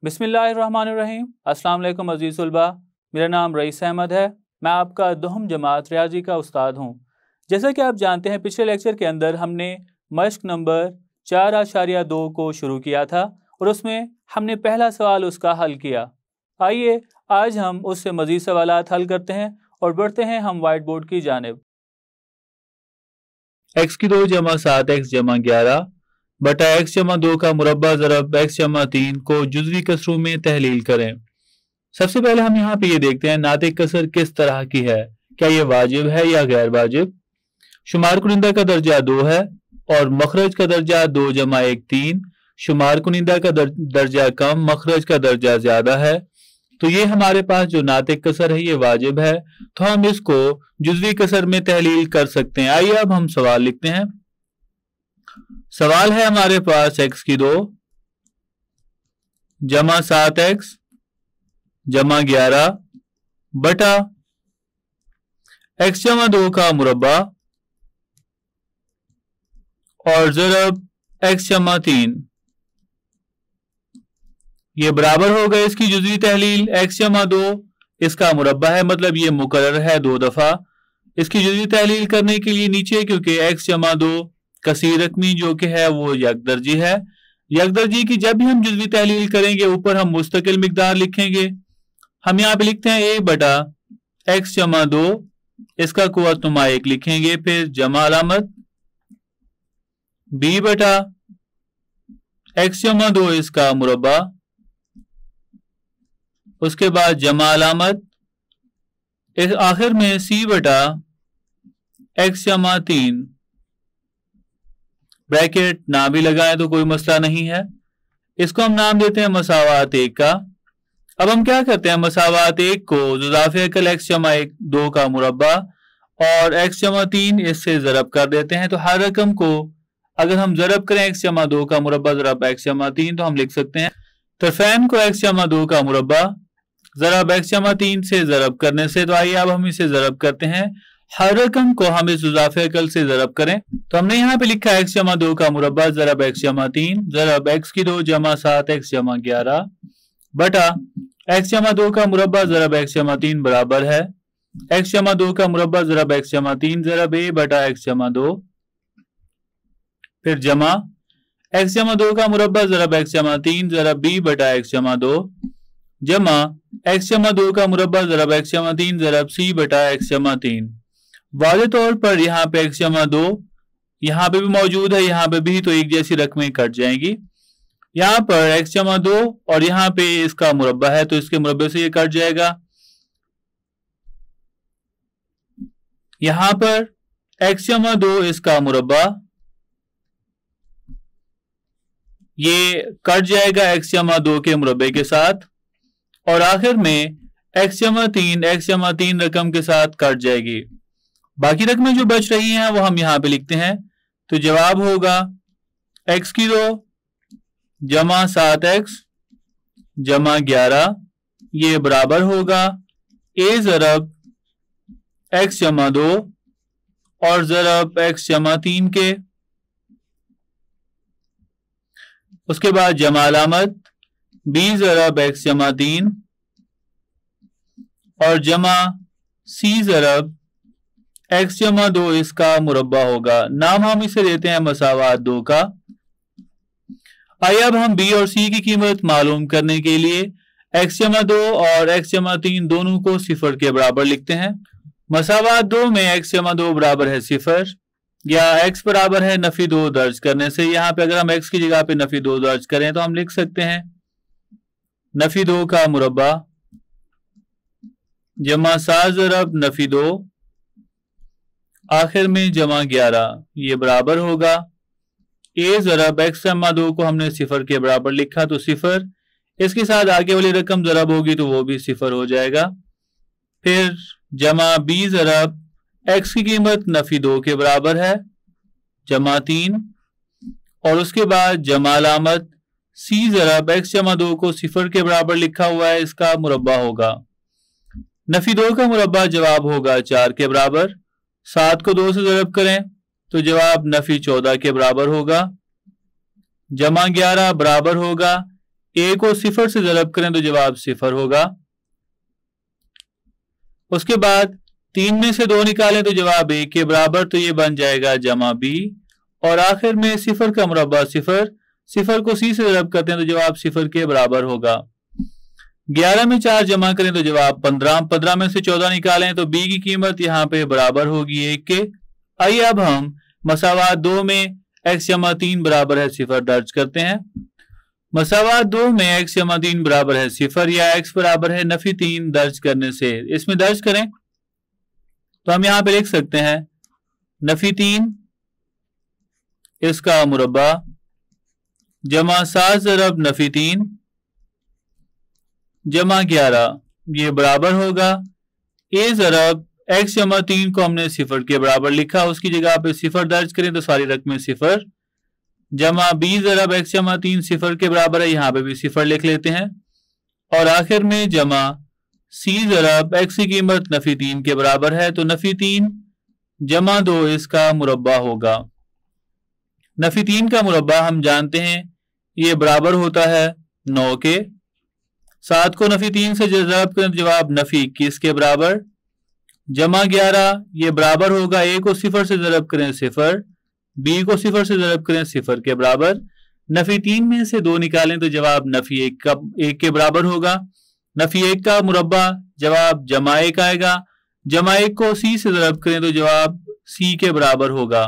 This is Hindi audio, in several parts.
बिस्मिल्लाहिर्रहमानिर्रहीम। अस्सलाम वालेकुम अज़ीज़ तलबा, मेरा नाम रईस अहमद है। मैं आपका दोहम जमात रियाजी का उस्ताद हूँ। जैसा कि आप जानते हैं, पिछले लेक्चर के अंदर हमने मश्क नंबर 4.2 को शुरू किया था और उसमें हमने पहला सवाल उसका हल किया। आइए आज हम उससे मज़ीद सवालात हल करते हैं और बढ़ते हैं हम वाइट बोर्ड की जानिब। x की 2 जमा 7x जमा 11 बटा x जमा 2 का मुरब्बा ज़रब x जमा 3 को जुज़वी कसरों में तहलील करें। सबसे पहले हम यहाँ पे ये देखते हैं नातिक कसर किस तरह की है, क्या ये वाजिब है या गैर वाजिब। शुमार कुनिंदा का दर्जा 2 है और मखरज का दर्जा 2 जमा 1 3। शुमार कुनिंदा का दर्जा कम, मखरज का दर्जा ज्यादा है, तो ये हमारे पास जो नातिक कसर है ये वाजिब है, तो हम इसको जुज़वी कसर में तहलील कर सकते हैं। आइए अब हम सवाल लिखते हैं। सवाल है हमारे पास x की 2 जमा 7x जमा 11 बटा x जमा 2 का मुरब्बा और ज़रब x जमा 3, ये बराबर हो गए इसकी जुज़वी तहलील। x जमा 2 इसका मुरब्बा है, मतलब ये मुकर्रर है 2 दफा। इसकी जुज़वी तहलील करने के लिए नीचे, क्योंकि x जमा 2 कसीर रकमी जो कि है वो यकदर्जी है, यकदर्जी की जब भी हम जुज़वी तहलील करेंगे ऊपर हम मुस्तकिल मिकदार लिखेंगे। हम यहाँ पे लिखते हैं a बटा x जमा 2, इसका कुव्वत नुमा 1 लिखेंगे, फिर जमा अलामत b बटा x जमा 2 इसका मुरब्बा, उसके बाद जमा अलामत, इस आखिर में c बटा x जमा 3, ब्रैकेट ना भी लगाएं तो कोई मसला नहीं है। इसको हम नाम देते हैं मसावात 1 का। अब हम क्या करते हैं, मसावात 1 को ज़ुज़ाफ़े अकल x जमा 2 का मुरब्बा और x जमा 3 इससे ज़रब कर देते हैं। तो हर रकम को अगर हम ज़रब करें x जमा 2 का मुरब्बा ज़रब x जमा 3, तो हम लिख सकते हैं तरफ़ैन को x जमा 2 का मुरब्बा ज़रब x जमा 3 से ज़रब करने से। तो आइए अब हम इसे ज़रब करते हैं, हर रकम को हम इस ज़ुज़ाफ़े अकल से ज़रब करें। तो हमने यहाँ पे लिखा x जमा 2 का मुरब्बा ज़रब x जमा 3 ज़रब x की 2 जमा 7x जमा 11 बटा x जमा 2 का मुरब्बा ज़रब x जमा 3 बराबर है x जमा 2 का मुरब्बा ज़रब x जमा 3 ज़रब a बटा x जमा 2, फिर जमा x जमा 2 का मुरब्बा ज़रब x जमा 3 ज़रब b बटा x जमा 2, जमा x जमा 2 का मुरब्बा ज़रब x जमा 3 ज़रब c बटा x जमा 3। वाज़े तौर पर यहाँ पे x जमा 2 यहाँ पे भी मौजूद है, यहाँ पे भी, तो एक जैसी रकमें कट जाएंगी। यहाँ पर x जमा 2 और यहाँ पे इसका मुरब्बा है, तो इसके मुरब्बे से ये कट जाएगा। यहाँ पर x जमा 2 इसका मुरब्बा ये कट जाएगा x जमा 2 के मुरब्बे के साथ, और आखिर में x जमा 3 रकम के साथ कट जाएगी। बाकी रकमें जो बच रही हैं वो हम यहाँ पे लिखते हैं। तो जवाब होगा x की 2 जमा 7x जमा 11, ये बराबर होगा a ज़रब x जमा 2 और ज़रब x जमा 3 के, उसके बाद जमा अलामत b ज़रब x जमा 3 और जमा c ज़रब x जमा 2 इसका मुरब्बा होगा। नाम हम इसे देते हैं मसावात 2 का। आइए अब हम b और c की कीमत मालूम करने के लिए x जमा 2 और x जमा 3 दोनों को 0 के बराबर लिखते हैं। मसावात 2 में x जमा 2 बराबर है 0 या x बराबर है नफी 2 दर्ज करने से। यहाँ पे अगर हम x की जगह पे नफी 2 दर्ज करें तो हम लिख सकते हैं नफी 2 का मुरब्बा जमा 7 ज़रब नफी 2 आखिर में जमा 11, ये बराबर होगा a ज़रब x जमा 2 को हमने 0 के बराबर लिखा, तो 0 इसके साथ आगे वाली रकम ज़रब होगी तो वो भी 0 हो जाएगा। फिर जमा b ज़रब x की कीमत नफी 2 के बराबर है जमा 3, और उसके बाद जमा अलामत c ज़रब x जमा 2 को 0 के बराबर लिखा हुआ है, इसका मुरब्बा होगा। नफी 2 का मुरब्बा जवाब होगा 4 के बराबर। 7 को 2 से ज़रब करें तो जवाब नफी 14 के बराबर होगा। जमा 11 बराबर होगा ए को 0 से ज़रब करें तो जवाब 0 होगा। उसके बाद 3 में से 2 निकालें तो जवाब 1 के बराबर, तो ये बन जाएगा जमा बी। और आखिर में 0 का मुरब्बा 0, 0 को सी से ज़रब करते हैं तो जवाब 0 के बराबर होगा। 11 में 4 जमा करें तो जवाब 15, 15 में से 14 निकालें तो बी की कीमत यहाँ पे बराबर होगी 1 के। आइए अब हम मसावात 2 में x जमा 3 बराबर है 0 दर्ज करते हैं। मसावात 2 में x जमा 3 बराबर है 0 या x बराबर है नफी 3 दर्ज करने से, इसमें दर्ज करें तो हम यहाँ पे लिख सकते हैं नफी 3 इसका मुरब्बा जमा 7 ज़रब नफी 3 जमा 11, ये बराबर होगा a ज़रब x जमा 3 को हमने 0 के बराबर लिखा, उसकी जगह पे 0 दर्ज करें तो सारी रकमें 0, जमा b ज़रब x जमा 3 0 के बराबर है, यहाँ पे भी 0 लिख लेते हैं। और आखिर में जमा c ज़रब x की कीमत नफी 3 के बराबर है, तो नफी 3 जमा 2 इसका मुरब्बा होगा। नफी 3 का मुरब्बा हम जानते हैं ये बराबर होता है 9 के। 7 को नफी 3 से ज़रब करें तो जवाब नफी 21 के बराबर, जमा 11 ये बराबर होगा a को 0 से ज़रब करें 0, b को 0 से ज़रब करें 0 के बराबर। नफी 3 में से 2 निकालें तो जवाब नफी 1 के बराबर होगा। नफी 1 का मुरब्बा जवाब जमा 1 आएगा, जमा 1 को c से ज़रब करें तो जवाब c के बराबर होगा।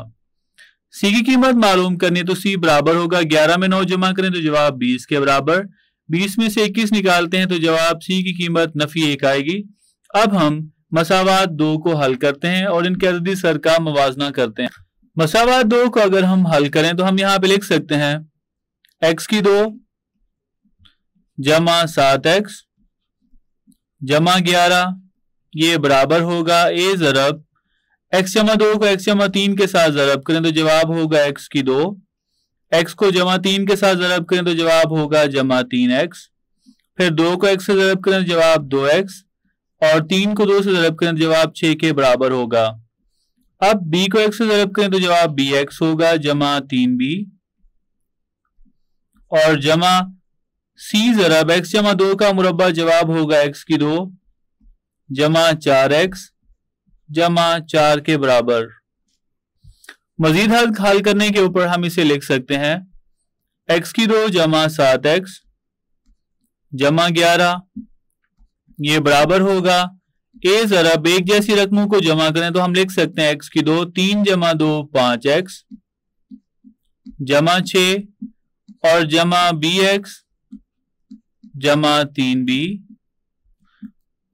c की कीमत मालूम करनी है तो c बराबर होगा 11 में 9 जमा करें तो जवाब 20 के बराबर, 20 में से 21 निकालते हैं तो जवाब c की कीमत नफी 1 आएगी। अब हम मसावात 2 को हल करते हैं और इनके अददी सर का मवाजना करते हैं। मसावात 2 को अगर हम हल करें तो हम यहाँ पे लिख सकते हैं x की 2 जमा 7x जमा 11, ये बराबर होगा a ज़रब x जमा 2 को x जमा 3 के साथ ज़रब करें तो जवाब होगा x की 2, x को जमा 3 के साथ ज़रब करें तो जवाब होगा जमा 3x, फिर 2 को x से ज़रब करें तो जवाब 2x और 3 को 2 से ज़रब करें तो जवाब 6 के बराबर होगा। अब b को x से ज़रब करें तो जवाब bx होगा जमा 3b और जमा c ज़रब x जमा 2 का मुरब्बा जवाब होगा x की 2 जमा 4x जमा 4 के बराबर। मजीद हल करने के ऊपर हम इसे लिख सकते हैं x की 2 जमा 7x जमा 11, ये बराबर होगा a ज़रब एक जैसी रकमों को जमा करें तो हम लिख सकते हैं x की 2 3 जमा 2 5x जमा 6 और जमा bx जमा 3b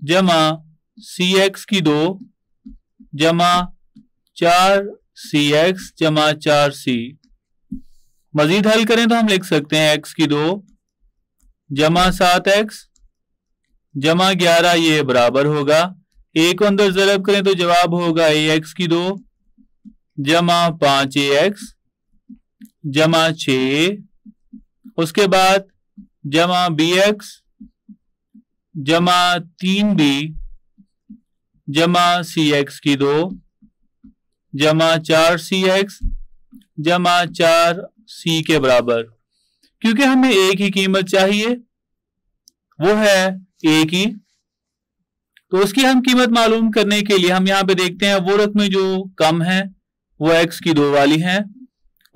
जमा cx की 2 जमा 4cx जमा 4c। मजीद हल करें तो हम लिख सकते हैं x की 2 जमा 7x जमा 11, ये बराबर होगा a को अंदर ज़रब करें तो जवाब होगा ax की 2 जमा 5ax जमा 6, उसके बाद जमा bx जमा 3b जमा cx की 2 जमा 4cx जमा 4c के बराबर। क्योंकि हमें एक ही कीमत चाहिए वो है a की, तो उसकी हम कीमत मालूम करने के लिए हम यहाँ पे देखते हैं वो रकमें जो कम है वो x की 2 वाली हैं,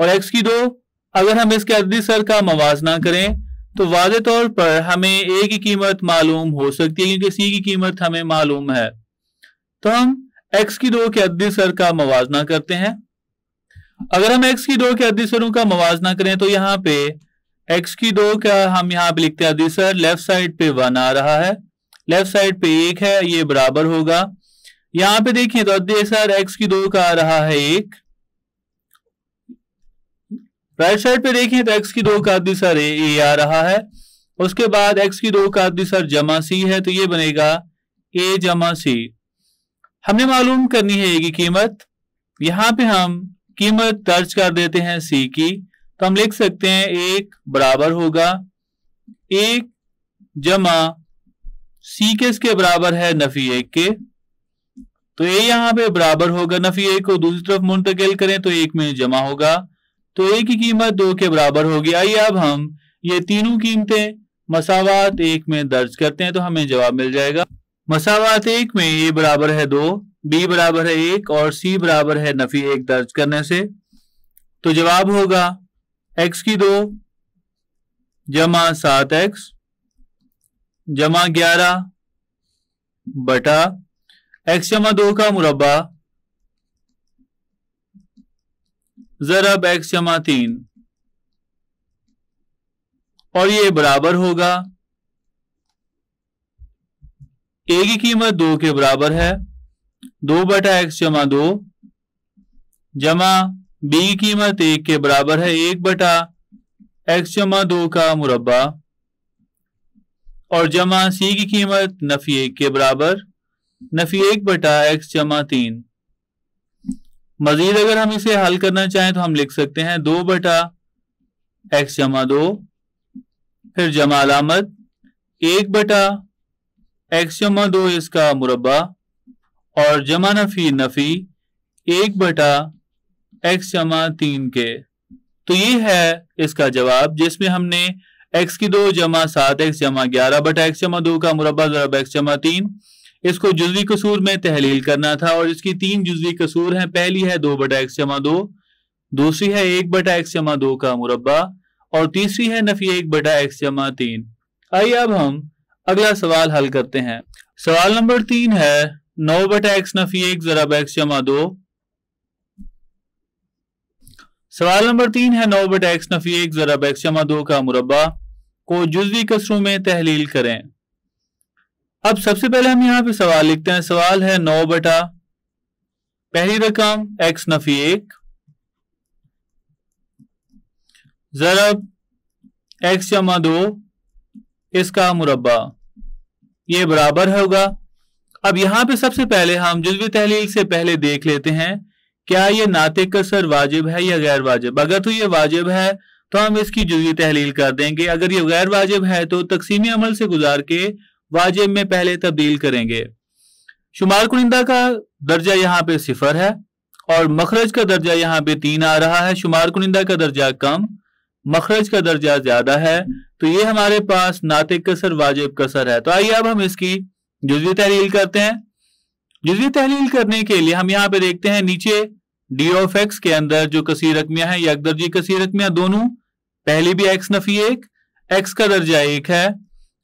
और x की 2 अगर हम इसके अददी सर का मवाजना करें तो वाज़े तौर पर हमें a की कीमत मालूम हो सकती है क्योंकि c की कीमत हमें मालूम है। तो हम x की 2 के अददी सर का मवाजना करते हैं। अगर हम x की 2 के अददी सरों का मवाजना करें तो यहाँ पे x की 2 का हम यहाँ पे लिखते हैं अददी सर, लेफ्ट साइड पे 1 आ रहा है, लेफ्ट साइड पे 1 है, ये बराबर होगा। यहाँ पे देखिए तो अददी सर x की 2 का आ रहा है 1, राइट साइड पे देखें तो x की 2 का अददी सर a आ रहा है, उसके बाद x की 2 का अददी सर जमा c है, तो ये बनेगा a जमा c। हमने मालूम करनी है a की कीमत, यहाँ पे हम कीमत दर्ज कर देते हैं c की, तो हम लिख सकते हैं 1 बराबर होगा 1 जमा c किसके बराबर है नफी 1 के, तो a यहाँ पे बराबर होगा नफी 1 को दूसरी तरफ मुंतकिल करें तो 1 में जमा होगा, तो a की कीमत 2 के बराबर होगी। आइए अब हम ये तीनों कीमतें मसावात एक में दर्ज करते हैं तो हमें जवाब मिल जाएगा। मसावात एक में ए बराबर है 2, बी बराबर है 1 और सी बराबर है नफी 1 दर्ज करने से तो जवाब होगा x की 2 जमा 7x जमा 11 बटा x जमा 2 का मुरब्बा ज़रब x जमा 3 और ये बराबर होगा a की कीमत 2 के बराबर है 2 बटा x जमा 2 जमा b की कीमत 1 के बराबर है 1 बटा x जमा 2 का मुरब्बा और जमा c की कीमत नफी 1 के बराबर नफी 1 बटा x जमा 3। मजीद अगर हम इसे हल करना चाहें तो हम लिख सकते हैं 2 बटा x जमा 2 फिर जमा अलामत 1 बटा x जमा 2 इसका मुरब्बा और जमा नफी 1 बटा x जमा 3 के। तो ये है इसका जवाब जिसमें हमने x की 2 जमा 7x जमा 11 बटा x जमा 2 का मुरब्बा ज़रब x जमा 3 इसको जुज़वी कसूर में तहलील करना था और इसकी 3 जुज़वी कसूर हैं। पहली है 2 बटा x जमा 2, दूसरी है 1 बटा x जमा 2 का मुरब्बा और तीसरी है नफी 1 बटा x जमा 3। आइए अब हम अगला सवाल हल करते हैं। सवाल नंबर 3 है 9 बटा x नफी 1 ज़रब x जमा 2। सवाल नंबर 3 है 9 बटा x नफी 1 ज़रब x जमा 2 का मुरब्बा को जुज़वी कसरों में तहलील करें। अब सबसे पहले हम यहाँ पे सवाल लिखते हैं। सवाल है 9 बटा पहली रकम x नफी 1 ज़रब x जमा 2 इसका मुरब्बा ये बराबर होगा। अब यहाँ पे सबसे पहले हम जुज़वी तहलील से पहले देख लेते हैं क्या ये नातिक कसर वाजिब है या गैर वाजिब। अगर तो ये वाजिब है तो हम इसकी जुज़वी तहलील कर देंगे, अगर ये गैर वाजिब है तो तकसीमी अमल से गुजार के वाजिब में पहले तब्दील करेंगे। शुमार कुनिंदा का दर्जा यहाँ पे 0 है और मखरज का दर्जा यहाँ पे 3 आ रहा है। शुमार कुनिंदा का दर्जा कम, मखरज का दर्जा ज्यादा है तो ये हमारे पास नातिक कसर वाजिब कसर है। तो आइए अब हम इसकी जुज़वी तहलील करते हैं। जुज़वी तहलील करने के लिए हम यहाँ पे देखते हैं नीचे डी ऑफ एक्स के अंदर जो कसीर रकमियां हैं यकदर्जी कसीर रकमियां दोनों, पहली भी एक्स नफी 1 एक्स का दर्जा 1 है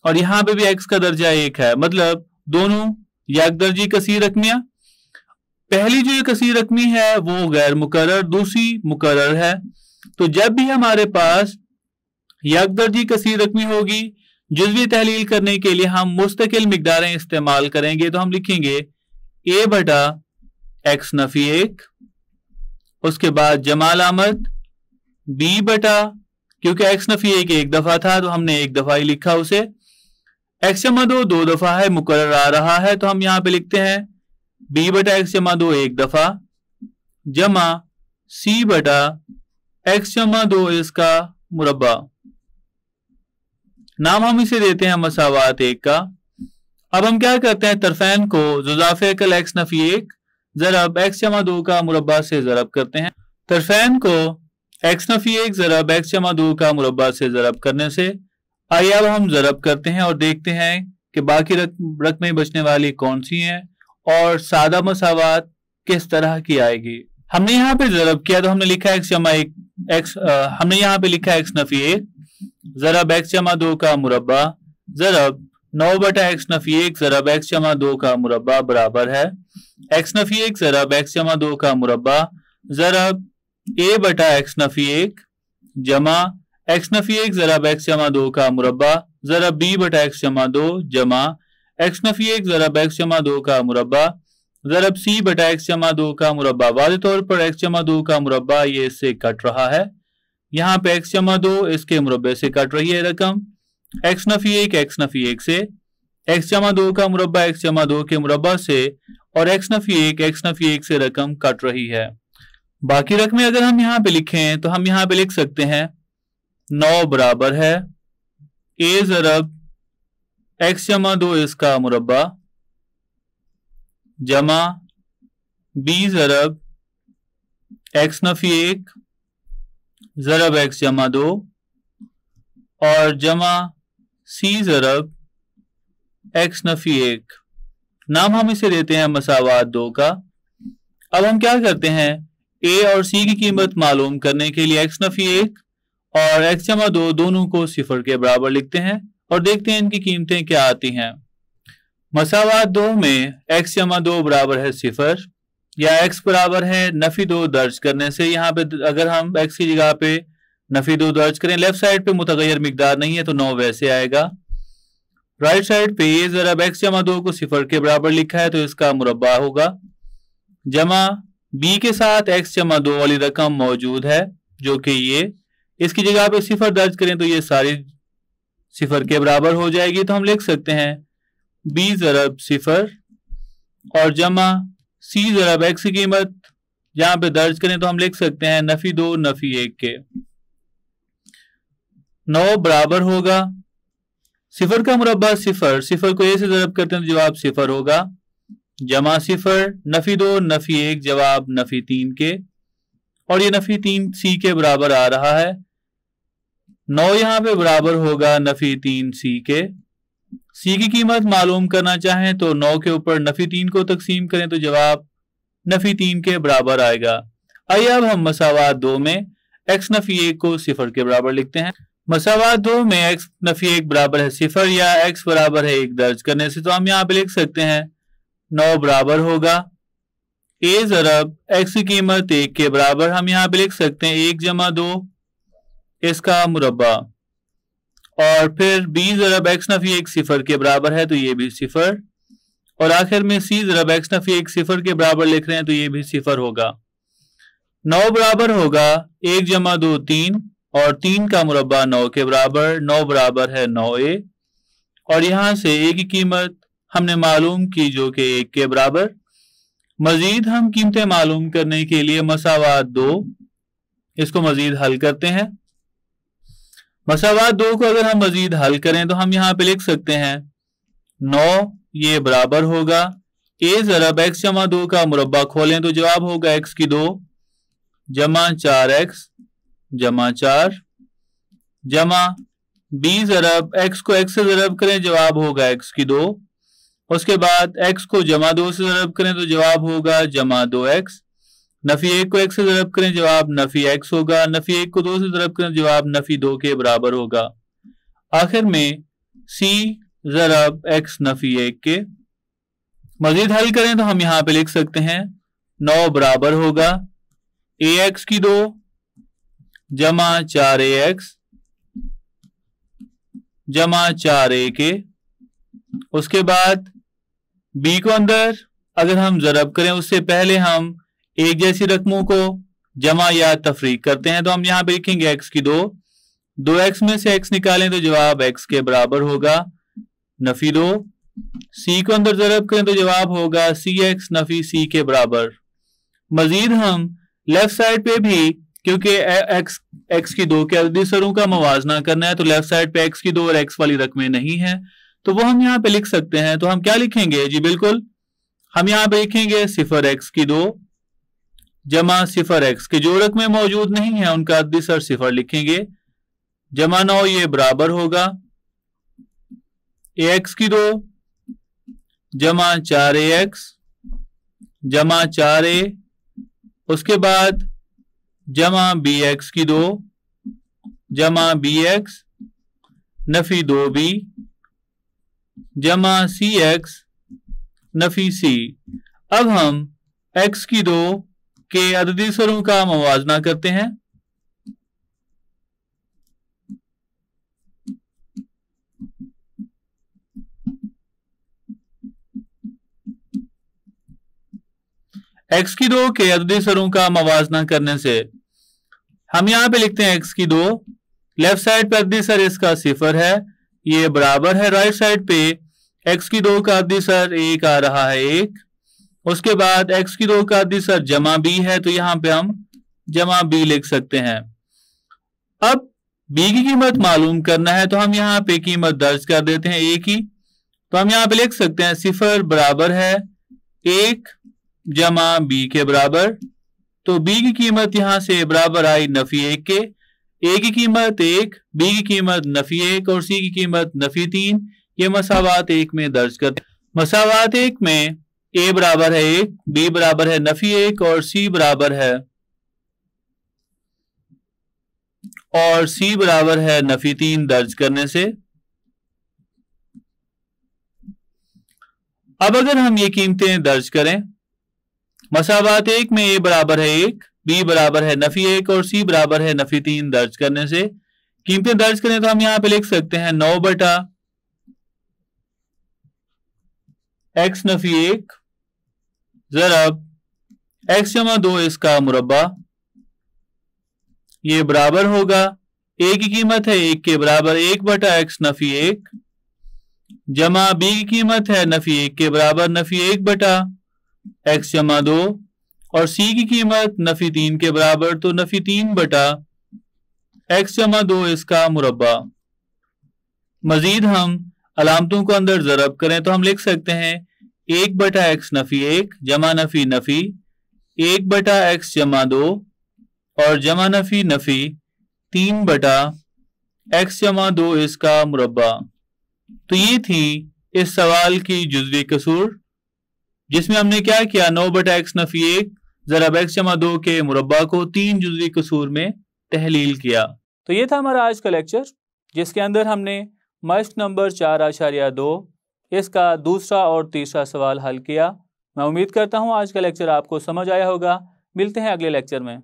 और यहाँ पे भी एक्स का दर्जा 1 है, मतलब दोनों यकदर्जी कसीर रकमियां। पहली जो कसीर रकमी है वो गैर मुकर्रर, दूसरी मुकर्रर है। तो जब भी हमारे पास यकदर्जी कसीर रकमी होगी जुज़वी तहलील करने के लिए हम मुस्तकिल मिकदारें इस्तेमाल करेंगे। तो हम लिखेंगे a बटा x नफी 1 उसके बाद जमा अलामत b बटा, क्योंकि x नफी 1 एक दफा था तो हमने एक दफा ही लिखा उसे, x जमा 2 2 दफा है मुकर्रर आ रहा है तो हम यहाँ पे लिखते हैं b बटा x जमा 2 एक दफा जमा c बटा x जमा 2 इसका मुरब्बा। नाम हम इसे देते हैं मसावात 1 का। अब हम क्या करते हैं तरफैन को ज़ुज़ाफ़े कल x नफी 1 ज़रब x जमा 2 का मुरब्बा से ज़रब करते हैं। तरफैन को x नफी 1 ज़रब x जमा 2 का मुरब्बा से ज़रब करने से आइए अब हम ज़रब करते हैं और देखते हैं कि बाकी रकमें बचने वाली कौन सी हैं और सादा मसावात किस तरह की आएगी। हमने यहाँ पे ज़रब किया तो हमने लिखा x जमा 1 x, हमने यहाँ पे लिखा x नफी 1 ज़रब x जमा 2 का मुरब्बा ज़रब 9 बटा x नफी 1 ज़रब x जमा 2 का मुरब्बा बराबर है x नफी 1 ज़रब x जमा 2 का मुरब्बा ज़रब a बटा x नफी 1 जमा x नफी 1 ज़रब x जमा 2 का मुरब्बा ज़रब b बटा x जमा 2 जमा x नफी 1 ज़रब x जमा 2 का मुरब्बा ज़रब c बटा x जमा 2 का मुरब्बा। वाज़े तौर पर x जमा 2 का मुरब्बा ये इससे कट रहा है, यहाँ पे x जमा 2 इसके मुरब्बे से कट रही है रकम, x नफी 1 से, x जमा 2 का मुरब्बा x जमा 2 के मुरब्बा से और x नफी 1 से रकम कट रही है। बाकी रकमें अगर हम यहाँ पे लिखें तो हम यहाँ पे लिख सकते हैं 9 बराबर है a ज़रब x जमा 2 इसका मुरब्बा जमा b ज़रब x नफी 1 ज़रब x जमा 2 और जमा सी ज़रब एक्स नफी एक। नाम हम इसे देते हैं मसावात दो का। अब हम क्या करते हैं, ए और सी की कीमत मालूम करने के लिए एक्स नफी एक और एक्स जमा दो दोनों को सिफर के बराबर लिखते हैं और देखते हैं इनकी कीमतें क्या आती हैं। मसावात दो में एक्स जमा दो बराबर है सिफर या एक्स बराबर है नफी दो दर्ज करने से। यहाँ पे अगर हम एक्स की जगह पे नफी दो दर्ज करें, लेफ्ट साइड पे मुतगैर मिकदार नहीं है तो 9 वैसे आएगा। राइट साइड पे ये ज़रब एक्स जमा दो को सिफर के बराबर लिखा है तो इसका मुरब्बा होगा, जमा बी के साथ एक्स जमा दो वाली रकम मौजूद है जो कि ये, इसकी जगह पे सिफर दर्ज करें तो ये सारी सिफर के बराबर हो जाएगी। तो हम लिख सकते हैं बी ज़रब सिफर और जमा सी ज़रब एक्स की कीमत जहां पे दर्ज करें तो हम लिख सकते हैं नफी दो नफी एक के। 9 बराबर होगा सिफर का मुरब्बा सिफर, सिफर को ए से ज़रब करते हैं तो जवाब सिफर होगा, जमा सिफर नफी दो नफी एक जवाब नफी तीन के, और ये नफी तीन सी के बराबर आ रहा है। 9 यहाँ पे बराबर होगा नफी तीन सी के। सी की कीमत मालूम करना चाहें तो 9 के ऊपर नफी तीन को तकसीम करें तो जवाब नफी तीन के बराबर आएगा। आइए अब हम मसावात दो में एक्स नफी एक को सिफर के बराबर लिखते हैं। मसावात दो में एक्स नफी एक बराबर है सिफर या एक्स बराबर है एक दर्ज करने से तो हम यहाँ पे लिख सकते हैं 9 बराबर होगा ए ज़रब एक्स की कीमत एक के बराबर। हम यहाँ पे लिख सकते हैं 1 जमा 2 इसका मुरब्बा, और फिर बी ज़रब एक्स नफी एक सिफर के बराबर है तो ये भी सिफर, और आखिर में सी ज़रब एक्स नफी एक सिफर के बराबर लिख रहे हैं तो ये भी सिफर होगा। 9 बराबर होगा 1 जमा 2 3 और 3 का मुरब्बा 9 के बराबर, 9 बराबर है 9a, और यहां से a की कीमत हमने मालूम की जो कि 1 के बराबर। मजीद हम कीमतें मालूम करने के लिए मसावात दो इसको मजीद हल करते हैं। मसावात दो को अगर हम मजीद हल करें तो हम यहाँ पे लिख सकते हैं 9 ये बराबर होगा a ज़रब एक्स जमा 2 का मुरब्बा खोलें तो जवाब होगा x की 2 जमा 4x जमा 4 जमा b ज़रब x को x से ज़रब करें जवाब होगा x की 2, उसके बाद x को जमा 2 से ज़रब करें तो जवाब होगा जमा 2x, नफी 1 को x से ज़रब करें जवाब नफी x होगा, नफी 1 को 2 से ज़रब करें जवाब नफी 2 के बराबर होगा। आखिर में c ज़रब x नफी 1 के। मजीद हल करें तो हम यहाँ पे लिख सकते हैं 9 बराबर होगा ax की 2 जमा 4ax जमा 4a के। उसके बाद b को अंदर अगर हम ज़रब करें उससे पहले हम एक जैसी रकमों को जमा या तफरीक करते हैं तो हम यहाँ पे लिखेंगे x की 2, 2x में से x निकालें तो जवाब x के बराबर होगा नफी 2, c को अंदर ज़रब करें तो जवाब होगा cx नफी c के बराबर। मजीद हम लेफ्ट साइड पे भी क्योंकि x की 2 के अददी सरों का मवाजना करना है तो लेफ्ट साइड पे x की 2 और x वाली रकमें नहीं है तो वो हम यहाँ पे लिख सकते हैं। तो हम क्या लिखेंगे जी, बिल्कुल हम यहाँ पे लिखेंगे सिफर x की 2 जमा सिफर x के जो रकमें मौजूद नहीं है उनका अददी सर सिफर लिखेंगे जमा 9 ये बराबर होगा ax की 2 जमा 4ax जमा 4a, उसके बाद जमा bx की 2 जमा bx नफी 2b जमा cx नफी c। अब हम x की 2 के अददी सरों का मवाजना करते हैं। x की 2 के अददी सरों का मवाजना करने से हम यहाँ पे लिखते हैं x की 2, लेफ्ट साइड पे अददी सर इसका सिफर है ये बराबर है, राइट साइड पे x की 2 का अददी सर 1 आ रहा है 1, उसके बाद x की 2 का अददी सर जमा b है तो यहाँ पे हम जमा b लिख सकते हैं। अब b की कीमत मालूम करना है तो हम यहाँ पे कीमत दर्ज कर देते हैं a की, तो हम यहाँ पे लिख सकते हैं सिफर बराबर है 1 जमा b के बराबर, तो b की कीमत यहां से बराबर आई नफी 1 के। ए की कीमत 1, बी की कीमत नफी 1 और सी की कीमत नफी 3। ये मसावात 1 में दर्ज करते हैं। मसावात 1 में ए बराबर है 1, बी बराबर है नफी 1 और सी बराबर है नफी 3 दर्ज करने से अब अगर हम ये कीमतें दर्ज करें, मसावात 1 में ए बराबर है 1, बी बराबर है नफी 1 और सी बराबर है नफी 3 दर्ज करने से कीमतें दर्ज करें तो हम यहां पे लिख सकते हैं 9 बटा एक्स नफी 1 ज़रब एक्स जमा 2 इसका मुरब्बा। ये बराबर होगा ए की कीमत है 1 के बराबर 1 बटा एक्स नफी 1 जमा बी की कीमत है नफी 1 के बराबर नफी 1 बटा एक्स जमा 2 और सी की कीमत नफी 3 के बराबर तो नफी 3 बटा एक्स जमा 2 इसका मुरब्बा। मजीद हम अलामतों को अंदर ज़रब करें तो हम लिख सकते हैं 1 बटा एक्स नफी 1 जमा नफी नफी 1 बटा एक्स जमा 2 और जमा नफी नफी 3 बटा एक्स जमा 2 इसका मुरब्बा। तो ये थी इस सवाल की जुज़वी कसूर, जिसमें हमने क्या किया, 9 बटा एक्स नफी 1 ज़रब एक्स जमा 2 के मुरब्बा को 3 जुज़वी कसूर में तहलील किया। तो ये था हमारा आज का लेक्चर, जिसके अंदर हमने मश्क नंबर 4.2 इसका दूसरा और तीसरा सवाल हल किया। मैं उम्मीद करता हूँ आज का लेक्चर आपको समझ आया होगा। मिलते हैं अगले लेक्चर में।